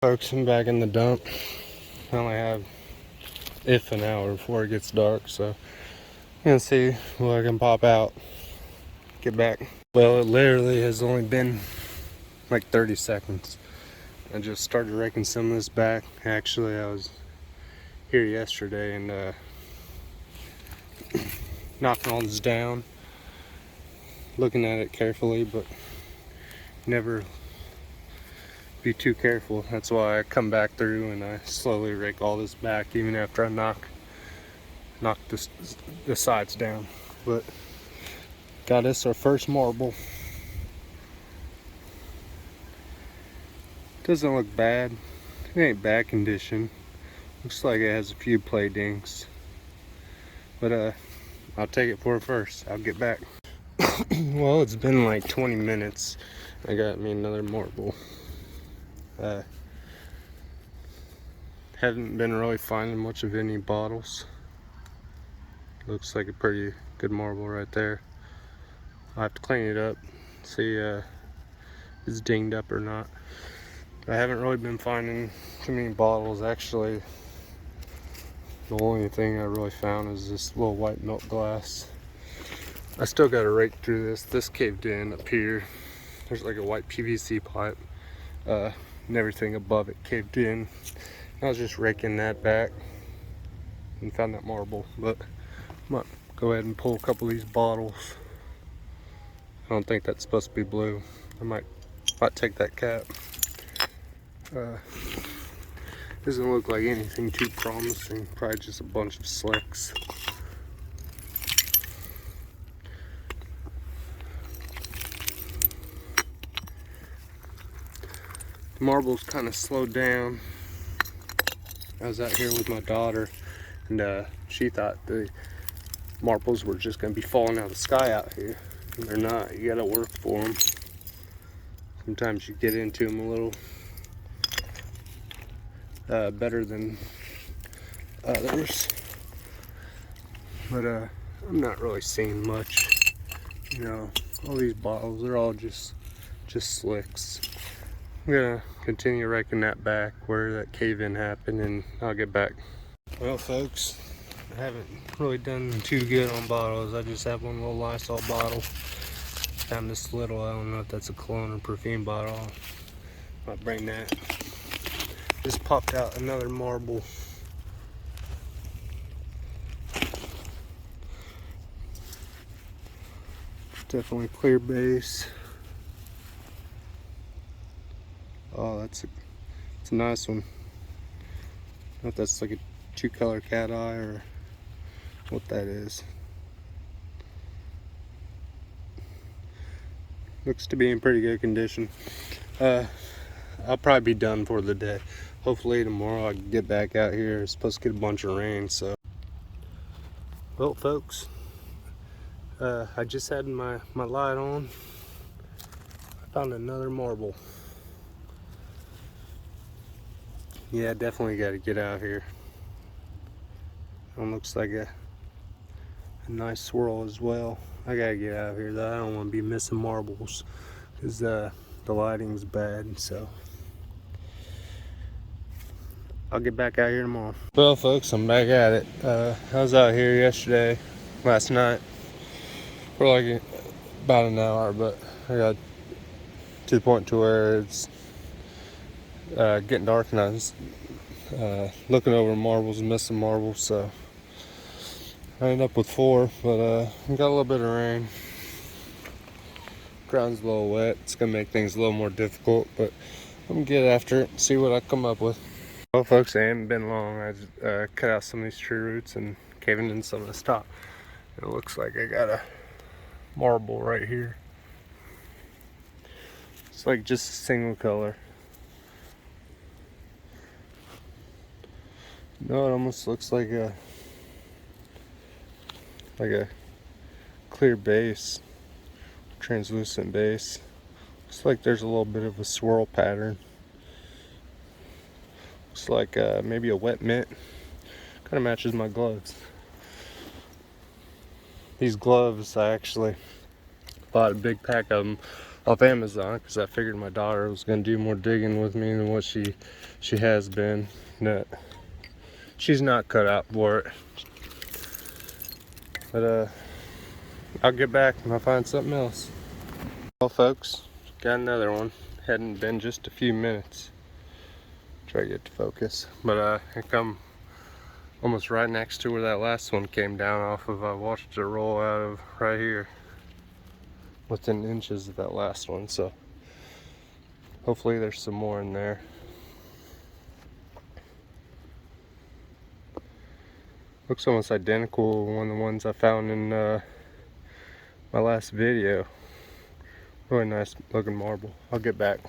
Folks, I'm back in the dump. I only have an hour before it gets dark, so I'm gonna see what I can pop out. Get back. Well, it literally has only been like 30 seconds. I just started raking some of this back. Actually, I was here yesterday and knocking all this down, looking at it carefully, but never be too careful. That's why I come back through and I slowly rake all this back, even after I knock the sides down. But got us our first marble. Doesn't look bad. It ain't bad condition. Looks like it has a few play dinks. But I'll take it for it first. I'll get back. Well, it's been like 20 minutes. I got me another marble. Haven't been really finding much of any bottles. Looks like a pretty good marble right there. I'll have to clean it up, see if it's dinged up or not. I haven't really been finding too many bottles. Actually, the only thing I really found is this little white milk glass. I still got to rake through this. This caved in up here. There's like a white PVC pipe. And everything above it caved in. I was just raking that back and found that marble, but I might go ahead and pull a couple of these bottles. I don't think that's supposed to be blue. I might take that cap. Doesn't look like anything too promising. Probably just a bunch of slicks. The marbles kind of slowed down. I was out here with my daughter, and she thought the marbles were just going to be falling out of the sky out here. And they're not. You got to work for them. Sometimes you get into them a little better than others. But I'm not really seeing much. You know, all these bottles, they're all just slicks. I'm gonna continue raking that back where that cave-in happened, and I'll get back. Well, folks, I haven't really done too good on bottles. I just have one little Lysol bottle. Found this little, I don't know if that's a cologne or perfume bottle. Might bring that. Just popped out another marble. Definitely clear base. Oh, it's a nice one. I don't know if that's like a 2-color cat eye or what that is. Looks to be in pretty good condition. I'll probably be done for the day. Hopefully tomorrow I can get back out here. It's supposed to get a bunch of rain, so. Well, folks, I just had my light on. I found another marble. Yeah, definitely got to get out here. It looks like a nice swirl as well. I gotta get out of here though. I don't want to be missing marbles because the lighting's bad. So I'll get back out here tomorrow. Well, folks, I'm back at it. I was out here last night, for like about an hour, but I got to the point to where it's getting dark, and I was looking over marbles and missing marbles, so I ended up with 4, but we got a little bit of rain. Ground's a little wet. It's gonna make things a little more difficult, but I'm gonna get after it and see what I come up with. Well, folks, it ain't been long. I just cut out some of these tree roots and caving in some of the top. It looks like I got a marble right here. It's like just a single color. No, it almost looks like a clear base, translucent base. Looks like there's a little bit of a swirl pattern. Looks like maybe a wet mint. Kind of matches my gloves. These gloves, I actually bought a big pack of them off Amazon because I figured my daughter was gonna do more digging with me than what she has been. No, she's not cut out for it. But I'll get back and I'll find something else. Well, folks, got another one. Hadn't been just a few minutes. Try to get to focus, but I think I'm almost right next to where that last one came down off of. I watched it roll out of right here, within inches of that last one. So hopefully there's some more in there. Looks almost identical to one of the ones I found in my last video. Really nice looking marble. I'll get back.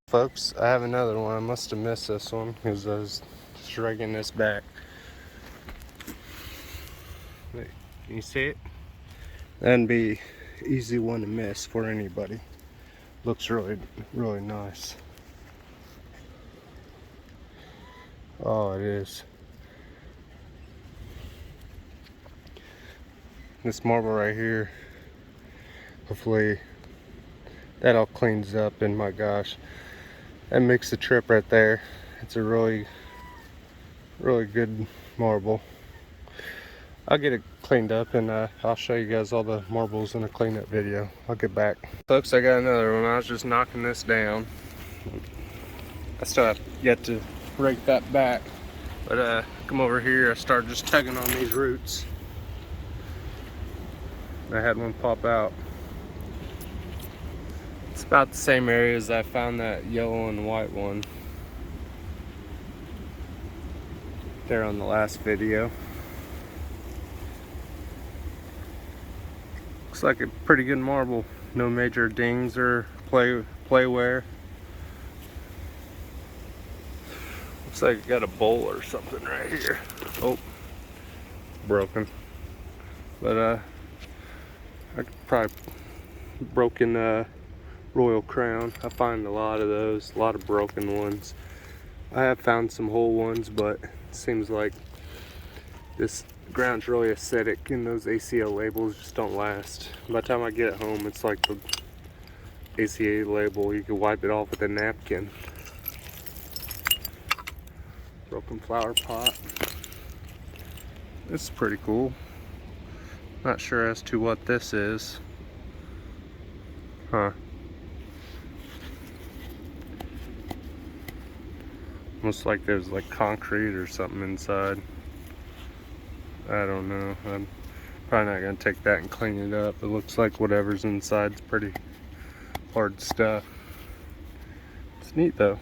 Folks, I have another one. I must have missed this one because I was just dragging this back. Can you see it? That'd be easy one to miss for anybody. Looks really nice. Oh, it is. This marble right here, hopefully that all cleans up, and my gosh, that makes the trip right there. It's a really good marble. I'll get it cleaned up and I'll show you guys all the marbles in a cleanup video. I'll get back. Folks, I got another one. I was just knocking this down. I still have yet to rake that back. But come over here, I started just tugging on these roots. I had one pop out. It's about the same area as I found that yellow and white one there on the last video. Looks like a pretty good marble. No major dings or play wear. Looks like it got a bowl or something right here. Oh, broken. But I could probably broken royal crown. I find a lot of those, a lot of broken ones. I have found some whole ones, but it seems like this ground's really acidic and those ACL labels just don't last. By the time I get it home, it's like the ACA label. You can wipe it off with a napkin. Broken flower pot. This is pretty cool. Not sure as to what this is. Huh. Looks like there's like concrete or something inside. I don't know. I'm probably not gonna take that and clean it up. It looks like whatever's inside's pretty hard stuff. It's neat though.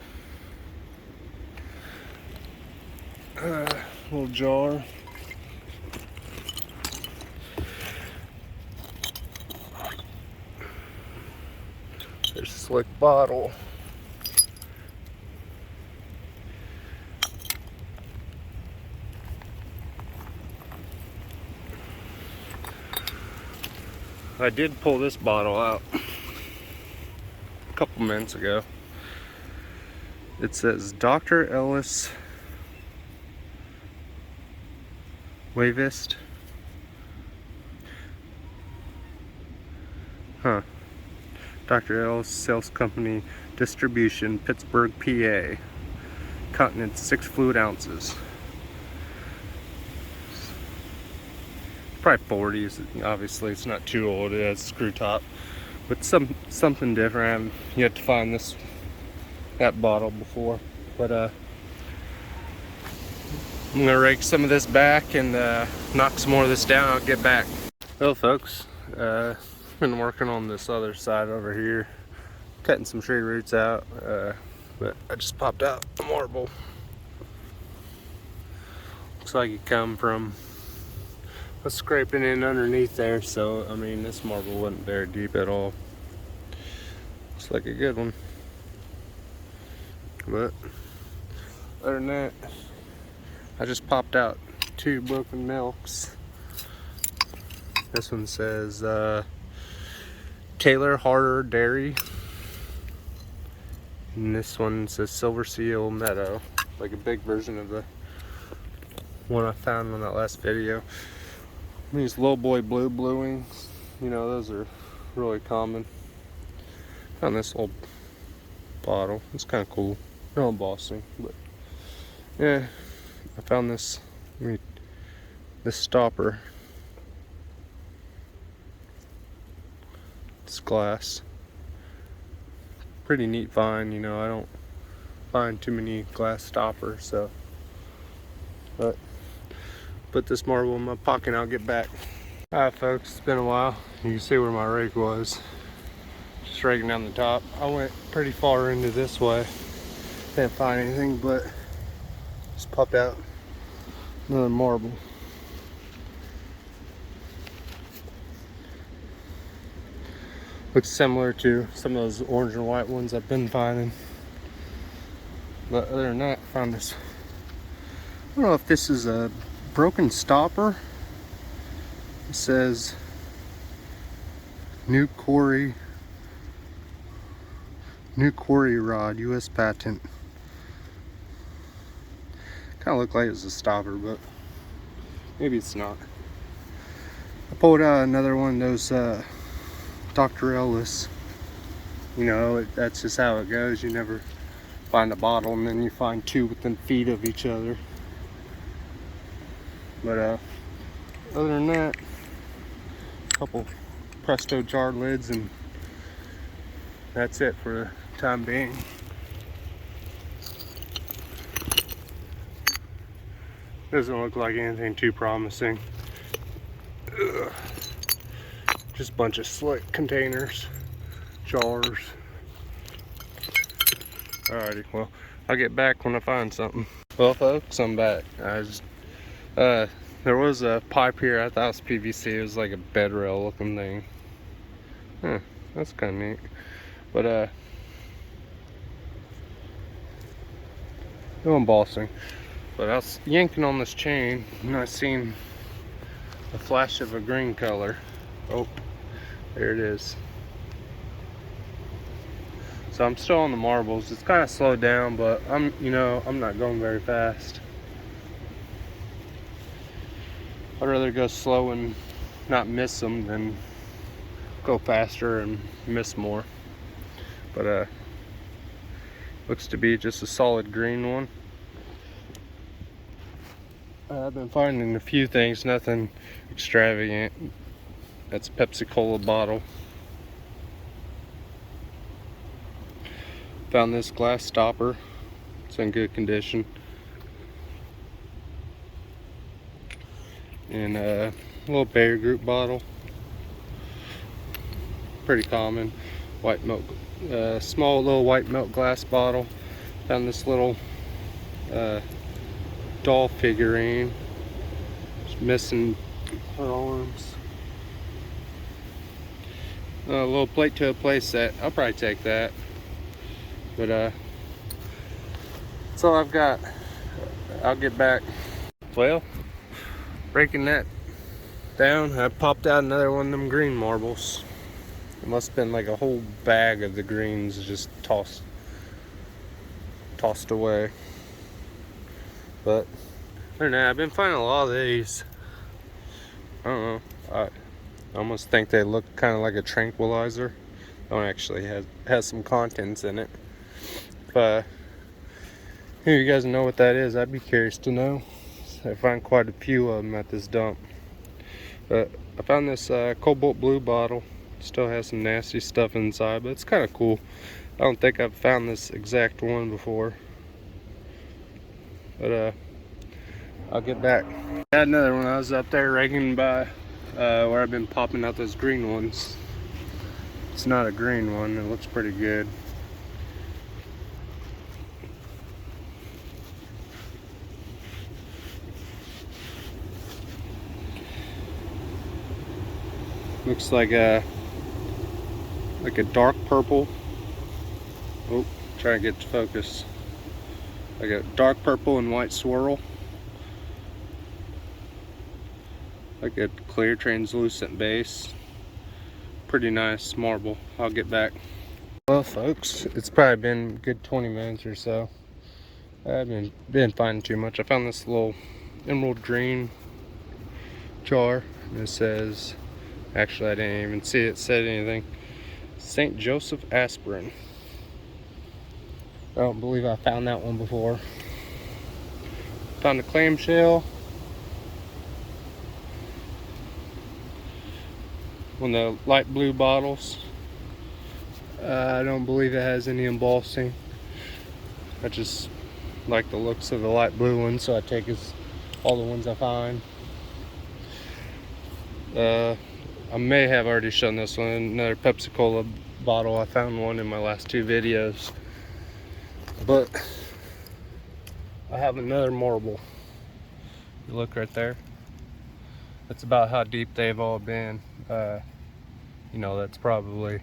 Little jar. There's a slick bottle. I did pull this bottle out a couple minutes ago. It says Dr. Ellis Wavist. Huh. Dr. Ellis Sales Company Distribution, Pittsburgh, PA. Continent 6 fluid ounces. Probably 40s. Obviously, it's not too old. It has a screw top, but something different. I haven't yet to find that bottle before. But I'm gonna rake some of this back and knock some more of this down. I'll get back. Well, folks, been working on this other side over here, cutting some tree roots out. But I just popped out a marble. Looks like it come from was scraping in underneath there, so I mean this marble wasn't very deep at all. Looks like a good one. But other than that, I just popped out 2 broken milks. This one says Taylor Harder Dairy, and this one says Silver Seal Meadow, like a big version of the one I found on that last video. These low boy blue wings, you know, those are really common. Found this old bottle. It's kind of cool. No embossing, but yeah, I found this stopper. It's glass. Pretty neat find, you know. I don't find too many glass stoppers, so. But put this marble in my pocket and I'll get back. Alright folks, it's been a while. You can see where my rake was. Just raking down the top. I went pretty far into this way. Didn't find anything, but just popped out another marble. Looks similar to some of those orange and white ones I've been finding. But other than that, I found this. I don't know if this is a broken stopper. It says new quarry rod, US patent. Kind of looked like it was a stopper, but maybe it's not. I pulled out another one of those Dr. Ellis. You know, that's just how it goes. You never find a bottle and then you find two within feet of each other. But other than that, a couple Presto jar lids, and that's it for the time being. Doesn't look like anything too promising. Ugh. Just a bunch of slick containers, jars. Alrighty, well, I'll get back when I find something. Well folks, I'm back. There was a pipe here. I thought it was PVC. It was like a bed rail looking thing. Huh, that's kind of neat. But no embossing. But I was yanking on this chain and I seen a flash of a green color. Oh, there it is. So I'm still on the marbles. It's kind of slowed down, but I'm not going very fast. I'd rather go slow and not miss them than go faster and miss more. But looks to be just a solid green one. I've been finding a few things, nothing extravagant. That's a Pepsi Cola bottle. Found this glass stopper. It's in good condition. And a little Bayer Group bottle. Pretty common. White milk, small little white milk glass bottle. Found this little doll figurine. Just missing her arms. A little plate to a play set. I'll probably take that. But that's all I've got. I'll get back. Well, breaking that down, I popped out another one of them green marbles. It must have been like a whole bag of the greens just tossed away. But other than that, I've been finding a lot of these. I don't know. I almost think they look kind of like a tranquilizer. Don't actually has some contents in it. But if you guys know what that is, I'd be curious to know. I find quite a few of them at this dump. But I found this cobalt blue bottle. Still has some nasty stuff inside, but it's kind of cool. I don't think I've found this exact one before. But I'll get back. I had another one. I was up there raking by where I've been popping out those green ones. It's not a green one. It looks pretty good. Looks like a dark purple. Oh, try to get to focus. Like a dark purple and white swirl. Like a clear translucent base. Pretty nice marble. I'll get back. Well folks, it's probably been a good 20 minutes or so. I haven't been finding too much. I found this little emerald green jar and it says, actually I didn't even see it said anything. It St. Joseph aspirin. I don't believe I found that one before. Found a clamshell. One of the light blue bottles. I don't believe it has any embossing. I just like the looks of the light blue one, so I take all the ones I find. I may have already shown this one, another Pepsi Cola bottle. I found one in my last 2 videos. But I have another marble. You look right there. That's about how deep they've all been. You know, that's probably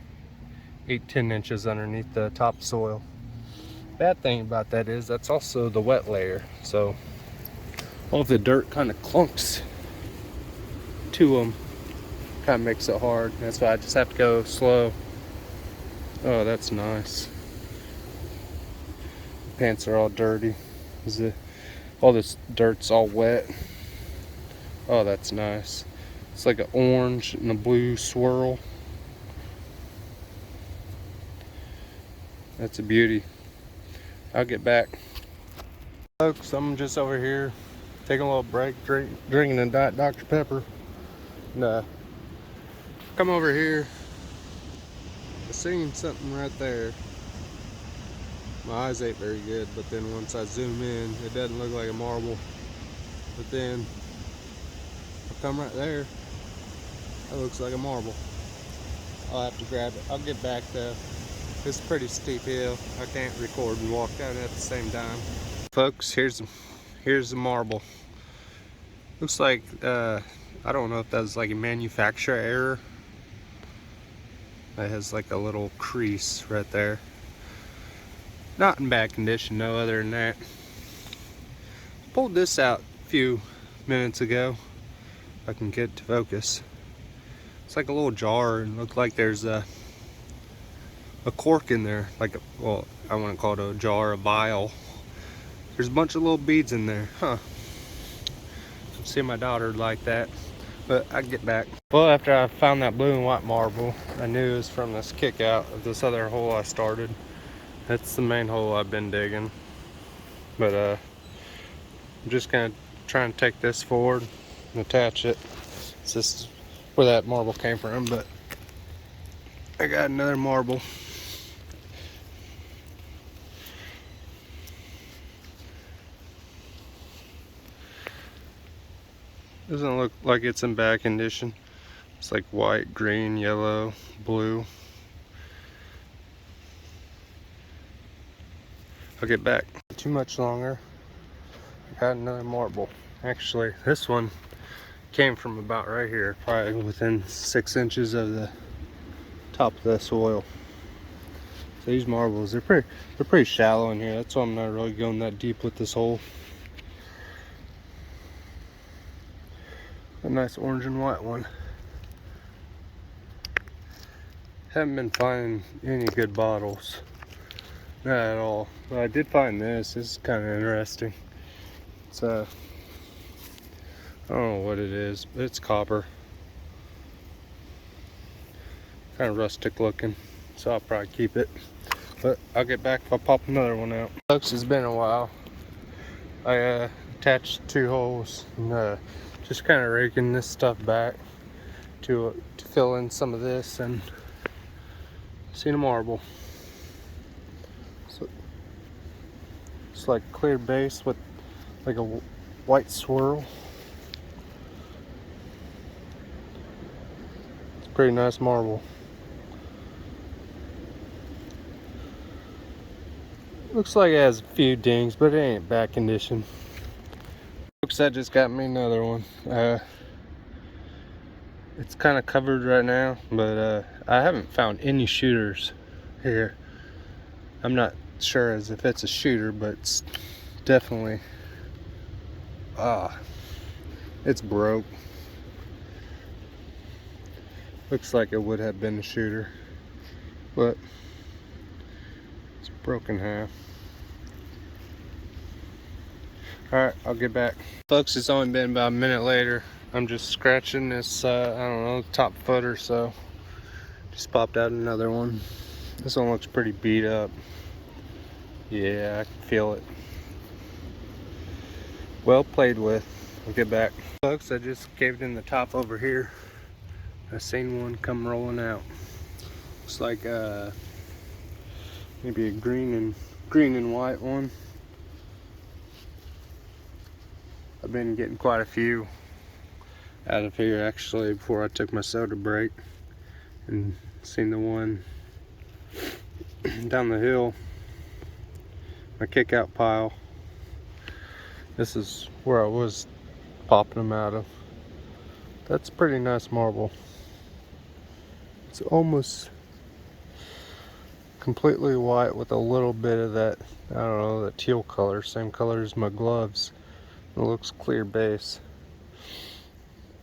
8-10 inches underneath the topsoil. Bad thing about that is that's also the wet layer, so all of the dirt kind of clunks to them, kind of makes it hard. That's why I just have to go slow. Oh, that's nice. Pants are all dirty. All this dirt's all wet. Oh, that's nice. It's like an orange and a blue swirl. That's a beauty. I'll get back. Folks, I'm just over here taking a little break, drinking a Diet Dr. Pepper. And come over here. I seen something right there. My eyes ain't very good, but then once I zoom in, it doesn't look like a marble. But then I come right there. That looks like a marble. I'll have to grab it. I'll get back though. It's a pretty steep hill. I can't record and walk down it at the same time. Folks, here's the marble. Looks like I don't know if that's like a manufacturer error. That has like a little crease right there. Not in bad condition, no, other than that. Pulled this out a few minutes ago. If I can get it to focus. It's like a little jar, and looked like there's a cork in there, like well, I want to call it a jar, a vial. There's a bunch of little beads in there, huh? See, my daughter like that, but I get back. Well, after I found that blue and white marble, I knew it was from this kick out of this other hole I started. That's the main hole I've been digging, but I'm just gonna try and take this forward and attach it. It's just where that marble came from, but I got another marble. Doesn't look like it's in bad condition. It's like white, green, yellow, blue. I'll get back. Too much longer. I got another marble. Actually, this one came from about right here, probably within 6 inches of the top of the soil. So these marbles, they're pretty shallow in here. That's why I'm not really going that deep with this hole. A nice orange and white one. Haven't been finding any good bottles. Not at all. But I did find this. This is kind of interesting. It's I don't know what it is, but it's copper. Kind of rustic looking, so I'll probably keep it. But I'll get back if I pop another one out. Folks, it's been a while. I attached 2 holes and just kind of raking this stuff back to fill in some of this, and seen a marble. So it's like clear base with like a white swirl. It's a pretty nice marble. Looks like it has a few dings, but it ain't bad condition. Folks, I just got me another one. It's kind of covered right now, but I haven't found any shooters here. I'm not sure as if it's a shooter, but it's definitely it's broke. Looks like it would have been a shooter, but it's broken half. Alright, I'll get back. Folks, it's only been about a minute later. I'm just scratching this, I don't know, top foot or so. Just popped out another one. This one looks pretty beat up. Yeah, I can feel it. Well played with. I'll get back. Folks, I just caved in the top over here. I seen one come rolling out. Looks like maybe a green and white one. I've been getting quite a few out of here actually before I took my soda break, and seen the one down the hill, my kick out pile. This is where I was popping them out of. That's pretty nice marble. It's almost completely white with a little bit of that, I don't know, that teal color, same color as my gloves. It looks clear base.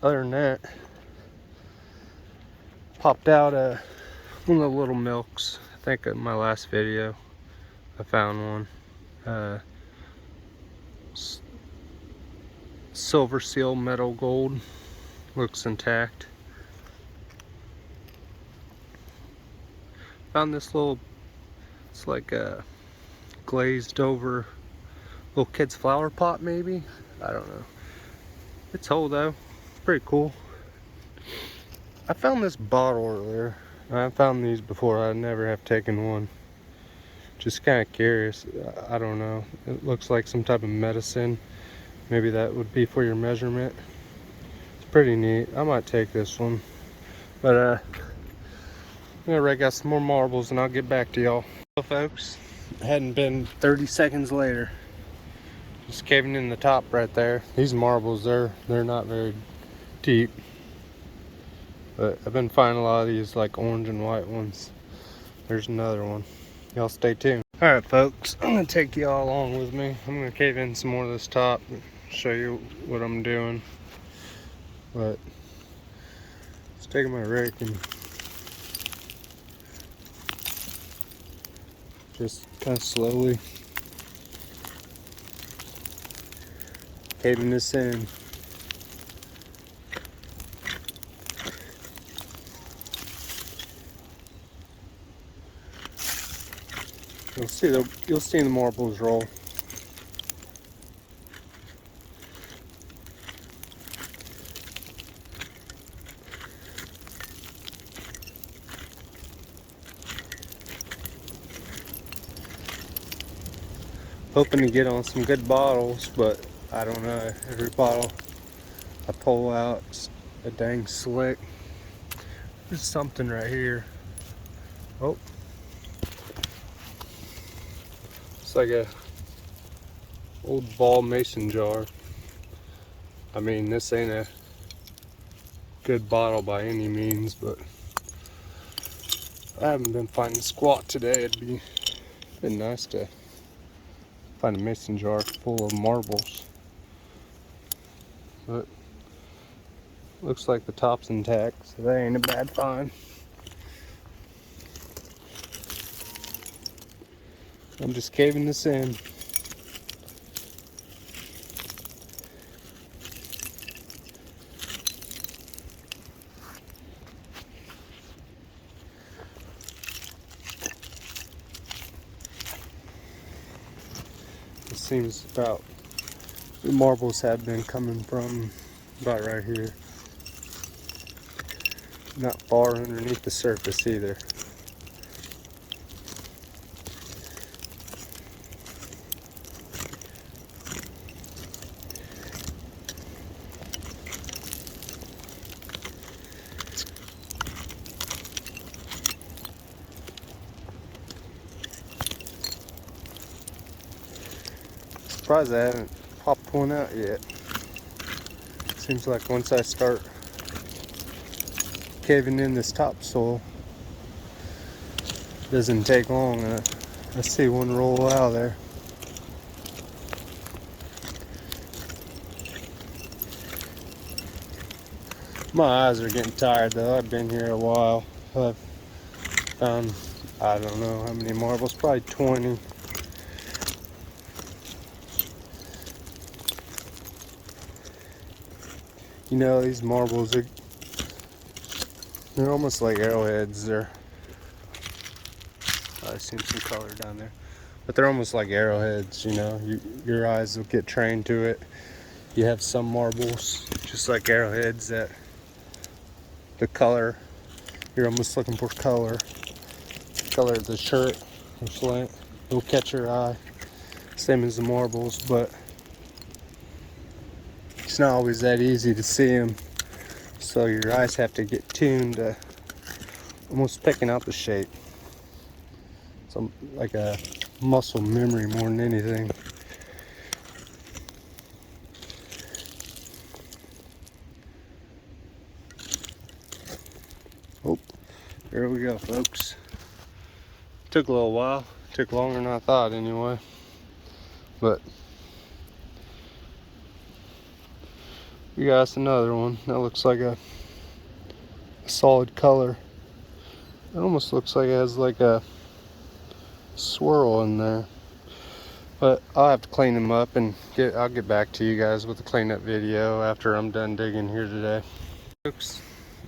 Other than that, popped out one of the little milks. I think in my last video I found one. Silver seal metal gold. Looks intact. Found this little, it's like a glazed over little kid's flower pot maybe? I don't know. It's whole though. Pretty cool. I found this bottle earlier. I found these before. I never have taken one. Just kind of curious. I don't know. It looks like some type of medicine. Maybe that would be for your measurement. It's pretty neat. I might take this one. But I'm gonna rake out some more marbles and I'll get back to y'all. So folks, it hadn't been 30 seconds later. Just caving in the top right there. These marbles, they're not very deep. But I've been finding a lot of these like orange and white ones. There's another one. Y'all stay tuned. Alright folks, I'm gonna take y'all along with me. I'm gonna cave in some more of this top and show you what I'm doing. But just taking my rake and just kind of slowly caving this in. You'll see the marbles roll. Hoping to get on some good bottles, but I don't know. Every bottle I pull out, it's a dang slick. There's something right here. Oh. It's like a old ball mason jar. I mean, this ain't a good bottle by any means, but I haven't been finding squat today. It'd been nice to find a mason jar full of marbles. But looks like the top's intact, so that ain't a bad find. I'm just caving this in. It seems about the marbles have been coming from about right here. Not far underneath the surface either. Surprised I haven't popped one out yet. Seems like once I start caving in this topsoil, it doesn't take long. I see one roll out of there. My eyes are getting tired though. I've been here a while. I've found, I don't know how many marbles, probably 20. You know, these marbles are They're almost like arrowheads. I've seen some color down there, but they're almost like arrowheads. You know, your eyes will get trained to it. You have some marbles just like arrowheads that the color, you're almost looking for color of the shirt or slant. It'll catch your eye, same as the marbles, but it's not always that easy to see them. So your eyes have to get tuned to almost picking out the shape. So like a muscle memory more than anything. Oh, here we go, folks. Took a little while. Took longer than I thought anyway. But we got us another one that looks like a solid color. It almost looks like it has like a swirl in there. But I'll have to clean them up and I'll get back to you guys with a cleanup video after I'm done digging here today. Oops,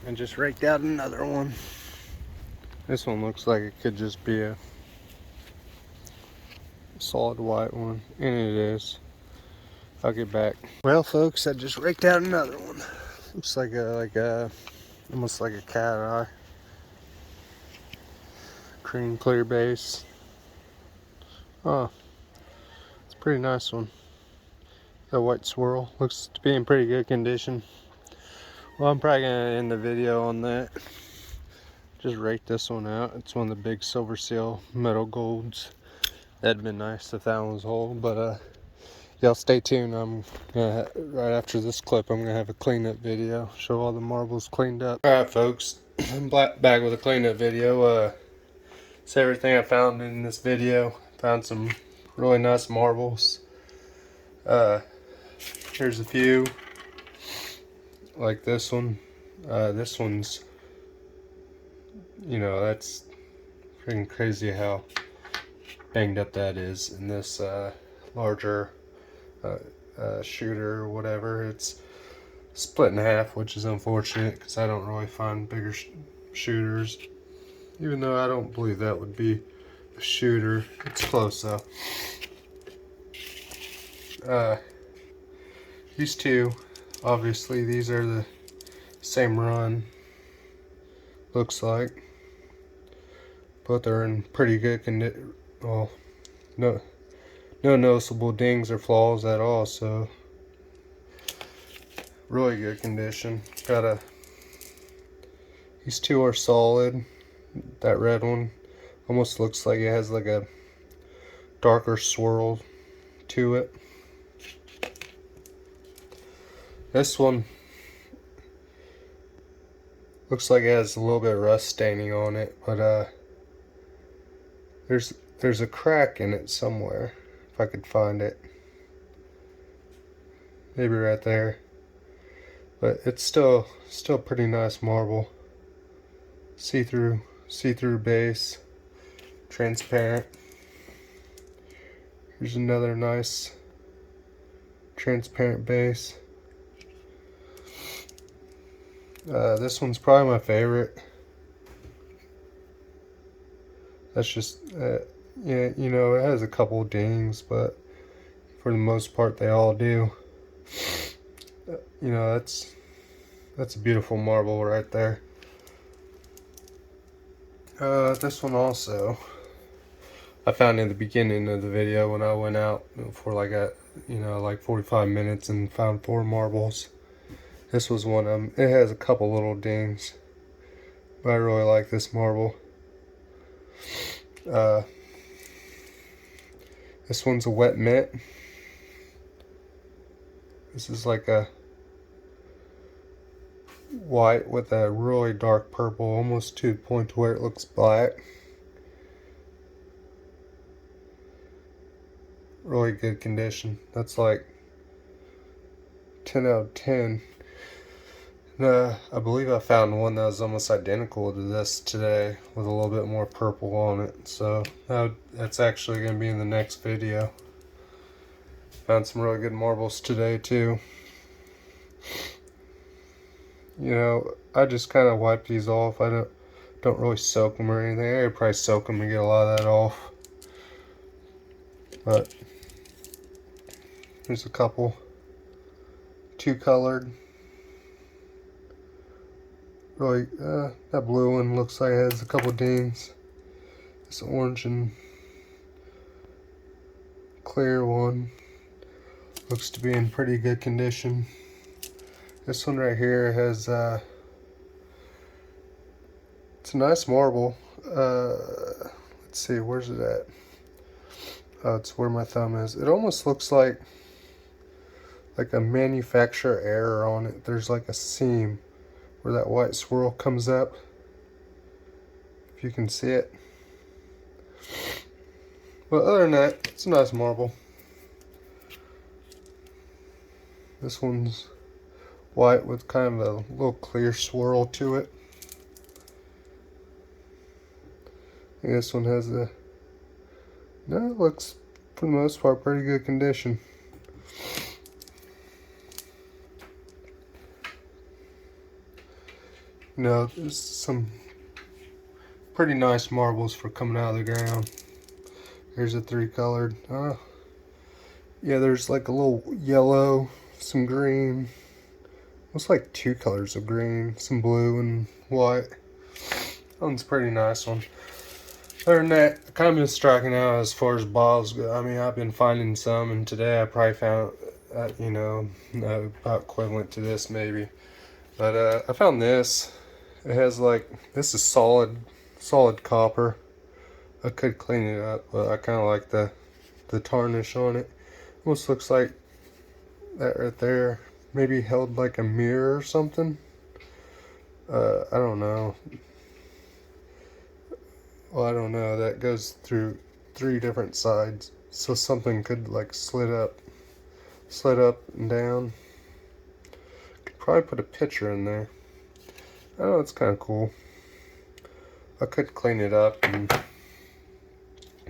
I just raked out another one. This one looks like it could just be a solid white one, and it is. I'll get back. Well, folks, I just raked out another one. Looks like almost like a cat eye. Cream clear base. Oh, it's a pretty nice one. That white swirl looks to be in pretty good condition. Well, I'm probably gonna end the video on that. Just rake this one out. It's one of the big silver seal metal golds. That'd been nice if that one was whole, but y'all stay tuned. I'm gonna right after this clip, I'm gonna have a cleanup video. Show all the marbles cleaned up. All right, folks, I'm back with a cleanup video. It's everything I found in this video. Found some really nice marbles. Here's a few, like this one. This one's, you know, that's freaking crazy how banged up that is. And this larger shooter or whatever, it's split in half, which is unfortunate because I don't really find bigger shooters, even though I don't believe that would be a shooter. It's close though. These two, obviously these are the same run, looks like, but they're in pretty good condition. Well, no noticeable dings or flaws at all, so really good condition. These two are solid. That red one almost looks like it has like a darker swirl to it. This one looks like it has a little bit of rust staining on it, but there's a crack in it somewhere, if I could find it. Maybe right there. But it's still pretty nice marble. See-through base, transparent. Here's another nice transparent base. This one's probably my favorite. That's just, yeah, you know, it has a couple of dings, but for the most part, they all do. You know, that's a beautiful marble right there. This one also, I found in the beginning of the video when I went out for like 45 minutes and found 4 marbles. This was one of them. It has a couple little dings, but I really like this marble. This one's a wet mint. This is like a white with a really dark purple, almost to the point where it looks black. Really good condition. That's like 10 out of 10. I believe I found one that was almost identical to this today with a little bit more purple on it. So that's actually going to be in the next video. Found some really good marbles today too. You know, I just kind of wipe these off. I don't really soak them or anything. I'd probably soak them to get a lot of that off. But here's a couple. Two colored. Really, that blue one looks like it has a couple dings. This orange and clear one looks to be in pretty good condition. This one right here has, it's a nice marble. Let's see, where's it at? Oh, it's where my thumb is. It almost looks like a manufacturer error on it. There's like a seam where that white swirl comes up. If you can see it. But other than that, it's a nice marble. This one's white with kind of a little clear swirl to it. And this one has a, no, it looks for the most part pretty good condition. You know, there's some pretty nice marbles for coming out of the ground. Here's a three colored. Yeah, there's like a little yellow, some green. Looks like two colors of green, some blue and white. That one's a pretty nice one. Other than that, I've kind of been striking out as far as bottles go. I mean, I've been finding some, and today I probably found, you know, about equivalent to this maybe. But I found this. It has like, this is solid copper. I could clean it up, but I kind of like the tarnish on it. Almost looks like that right there. Maybe held like a mirror or something. I don't know. Well, I don't know. That goes through 3 different sides, so something could like slid up and down. Could probably put a picture in there. Oh, it's kind of cool. I could clean it up and a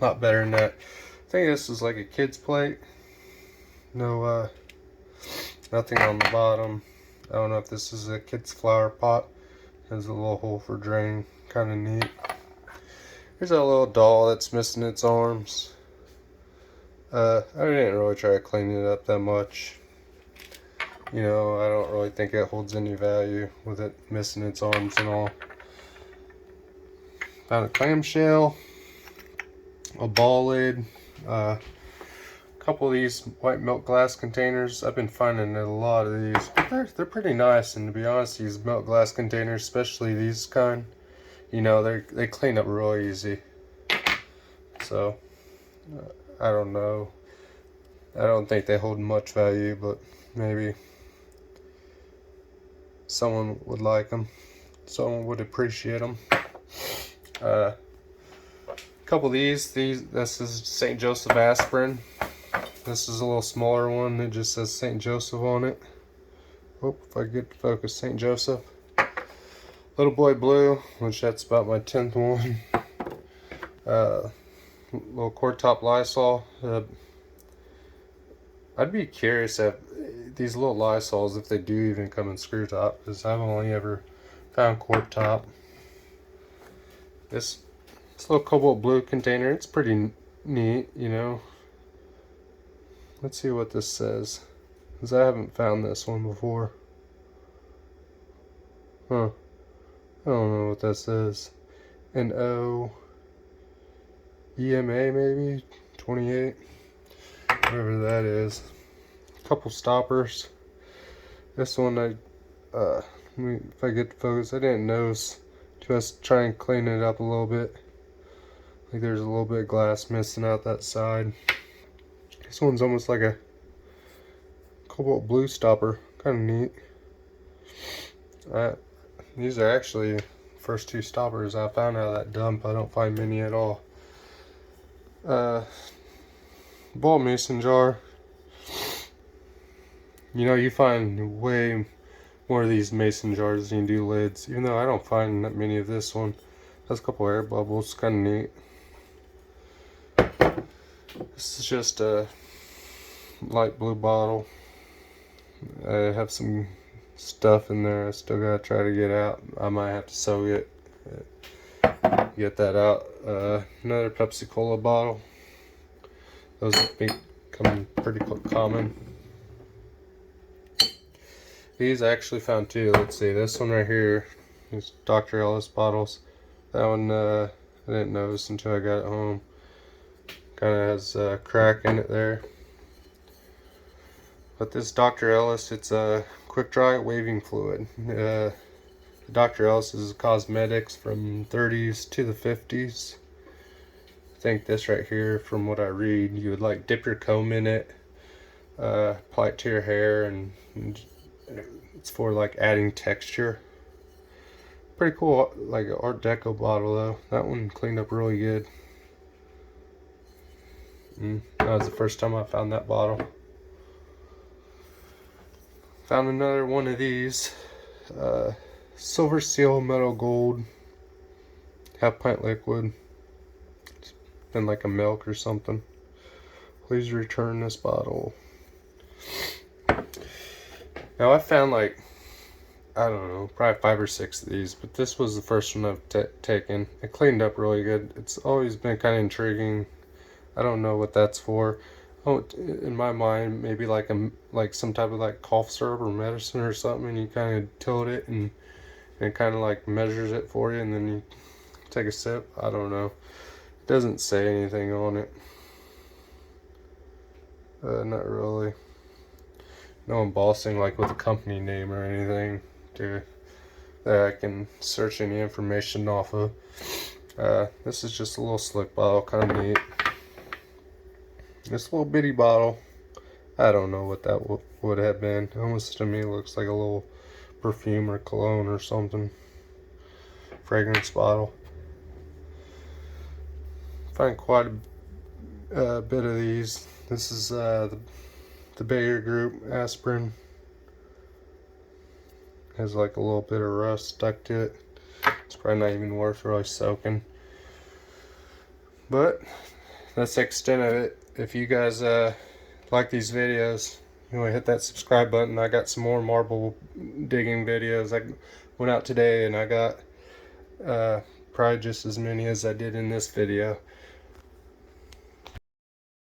lot better than that. I think this is like a kid's plate. No, nothing on the bottom. I don't know if this is a kid's flower pot. Has a little hole for drain. Kind of neat. Here's a little doll that's missing its arms. I didn't really try to clean it up that much. You know, I don't really think it holds any value with it missing its arms and all. Found a clamshell, a ball lid, a couple of these white milk glass containers. I've been finding a lot of these. They're pretty nice, and to be honest, these milk glass containers, especially these kind, you know, they clean up real easy. So I don't know. I don't think they hold much value, but maybe someone would like them. Someone would appreciate them. A couple of these. This is St. Joseph aspirin. This is a little smaller one. It just says St. Joseph on it. Oh, if I get to focus, St. Joseph. Little Boy Blue, which that's about my 10th one. Little quart top Lysol. I'd be curious if these little Lysols, if they do even come in screw top, because I've only ever found quart top. This little cobalt blue container, it's pretty neat, you know. Let's see what this says, because I haven't found this one before. Huh. I don't know what that says. N-O EMA maybe? 28? Whatever that is. A couple stoppers. This one if I get to focus, I didn't notice. Just try and clean it up a little bit. Like there's a little bit of glass missing out that side. This one's almost like a cobalt blue stopper. Kind of neat. These are actually first 2 stoppers I found out of that dump. I don't find many at all. Ball mason jar. You know, you find way more of these mason jars than you do lids. Even though I don't find that many of this one. Has a couple air bubbles. Kind of neat. This is just a light blue bottle. I have some stuff in there I still gotta try to get out. I might have to sew it, get that out. Another Pepsi Cola bottle. Those become pretty common. These I actually found two. Let's see, this one right here is Dr. Ellis bottles. That one I didn't notice until I got it home. Kind of has a crack in it there. But this Dr. Ellis, it's a quick dry waving fluid. Dr. Ellis is cosmetics from 30s to the 50s. I think this right here, from what I read, you would like dip your comb in it, apply it to your hair, and it's for like adding texture. Pretty cool, like an Art Deco bottle though. That one cleaned up really good. That was the first time I found that bottle. Found another one of these. Silver Seal Metal Gold. Half pint liquid. It's been like a milk or something. Please return this bottle. Now I found like, I don't know, probably 5 or 6 of these, but this was the first one I've taken. It cleaned up really good. It's always been kind of intriguing. I don't know what that's for. Oh, in my mind, maybe like some type of like cough syrup or medicine or something, and you kind of tilt it and it kind of like measures it for you, and then you take a sip. I don't know. It doesn't say anything on it. Not really. No embossing like with a company name or anything that I can search any information off of. This is just a little slick bottle, kind of neat. This little bitty bottle, I don't know what that would have been. Almost to me looks like a little perfume or cologne or something. Fragrance bottle. Find quite a bit of these. This is the Bayer Group aspirin. Has like a little bit of rust stuck to it. It's probably not even worth really soaking. But that's the extent of it. If you guys like these videos, you want to hit that subscribe button. I got some more marble digging videos. I went out today and I got probably just as many as I did in this video.